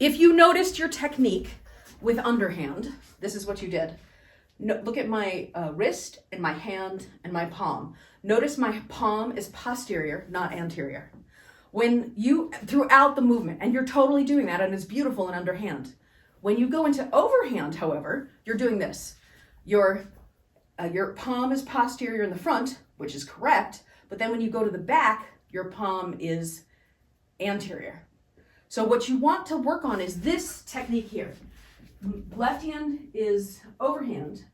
If you noticed your technique with underhand, this is what you did. Look at my wrist and my hand and my palm. Notice my palm is posterior, not anterior. When you, throughout the movement, and you're totally doing that, and it's beautiful in underhand. When you go into overhand, however, you're doing this. Your palm is posterior in the front, which is correct, but then when you go to the back, your palm is anterior. So what you want to work on is this technique here. Left hand is overhand,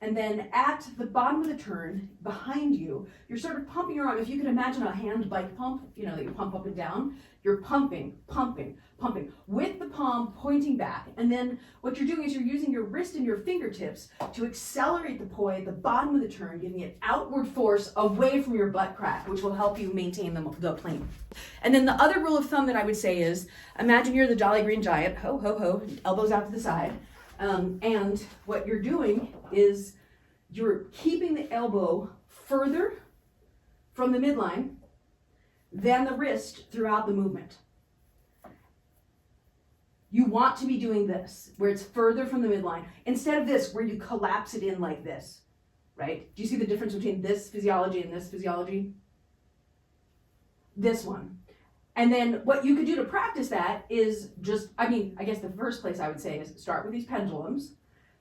and then at the bottom of the turn, behind you, you're sort of pumping your arm. If you can imagine a hand bike pump, you know, that you pump up and down, you're pumping, pumping, pumping, with the palm pointing back. And then what you're doing is you're using your wrist and your fingertips to accelerate the poi at the bottom of the turn, giving it outward force away from your butt crack, which will help you maintain the plane. And then the other rule of thumb that I would say is, imagine you're the Jolly Green Giant, ho, ho, ho, elbows out to the side. And what you're doing is you're keeping the elbow further from the midline than the wrist throughout the movement. You want to be doing this, where it's further from the midline, instead of this, where you collapse it in like this, right? Do you see the difference between this physiology and this physiology? This one. And then what you could do to practice that is just, I guess the first place I would say is start with these pendulums,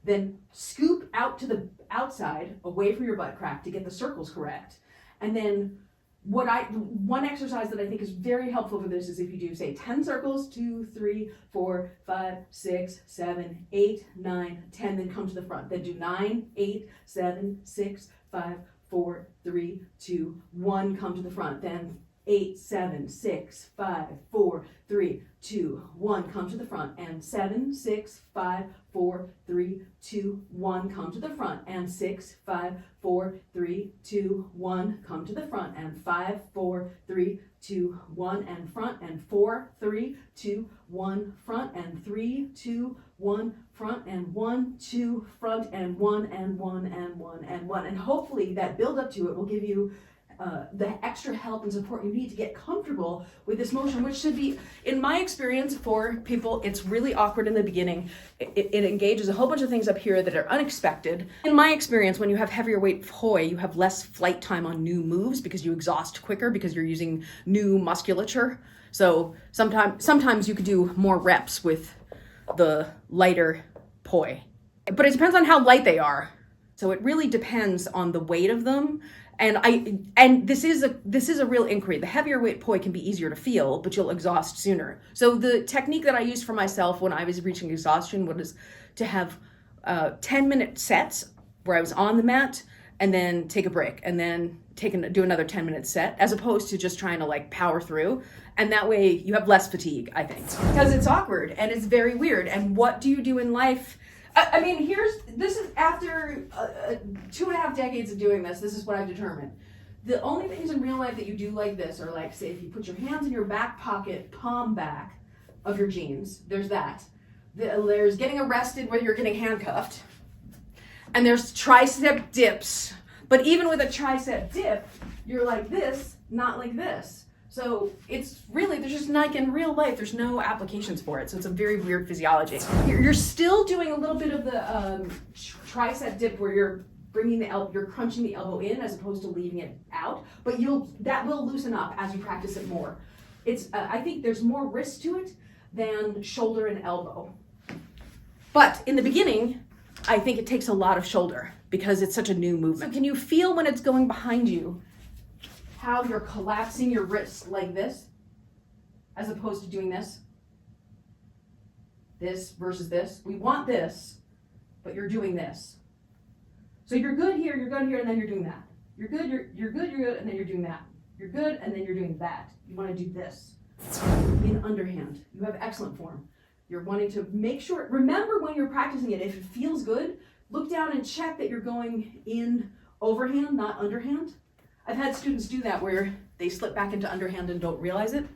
then scoop out to the outside, away from your butt crack to get the circles correct. And then one exercise that I think is very helpful for this is if you do, say, 10 circles, 2, 3, 4, 5, 6, 7, 8, 9, 10, then come to the front. Then do 9, 8, 7, 6, 5, 4, 3, 2, 1, come to the front. Then 8, 7, 6, 5, 4, 3, 2, 1, come to the front, and 7, 6, 5, 4, 3, 2, 1, come to the front, and 6, 5, 4, 3, 2, 1, come to the front, and 5, 4, 3, 2, 1, and front, and 4, 3, 2, 1, front, and 3, 2, 1, front, and 1, 2, front, and 1, and 1, and 1, and 1. And hopefully that build up to it will give you the extra help and support you need to get comfortable with this motion, which should be, in my experience, for people, it's really awkward in the beginning. It engages a whole bunch of things up here that are unexpected. In my experience, when you have heavier weight poi, you have less flight time on new moves because you exhaust quicker because you're using new musculature. So sometimes you could do more reps with the lighter poi. But it depends on how light they are. So it really depends on the weight of them. And this is a real inquiry. The heavier weight poi can be easier to feel, but you'll exhaust sooner. So the technique that I used for myself when I was reaching exhaustion was to have 10-minute sets where I was on the mat and then take a break and then do another 10-minute set, as opposed to just trying to like power through. And that way you have less fatigue, I think, because it's awkward and it's very weird. And what do you do in life? This is after 2.5 decades of doing this. This is what I've determined. The only things in real life that you do like this are, like, say, if you put your hands in your back pocket, palm back of your jeans, there's that. There's getting arrested where you're getting handcuffed. And there's tricep dips. But even with a tricep dip, you're like this, not like this. So it's really, there's just like in real life, there's no applications for it. So it's a very weird physiology. You're still doing a little bit of the tricep dip where you're bringing you're crunching the elbow in as opposed to leaving it out. But that will loosen up as you practice it more. I think there's more wrist to it than shoulder and elbow. But in the beginning, I think it takes a lot of shoulder because it's such a new movement. So can you feel when it's going behind you how you're collapsing your wrist like this, as opposed to doing this? This versus this. We want this, but you're doing this. So you're good here, and then you're doing that. You're good, you're good, and then you're doing that. You're good, and then you're doing that. You want to do this. In underhand, you have excellent form. You're wanting to make sure, remember when you're practicing it, if it feels good, look down and check that you're going in overhand, not underhand. I've had students do that where they slip back into underhand and don't realize it.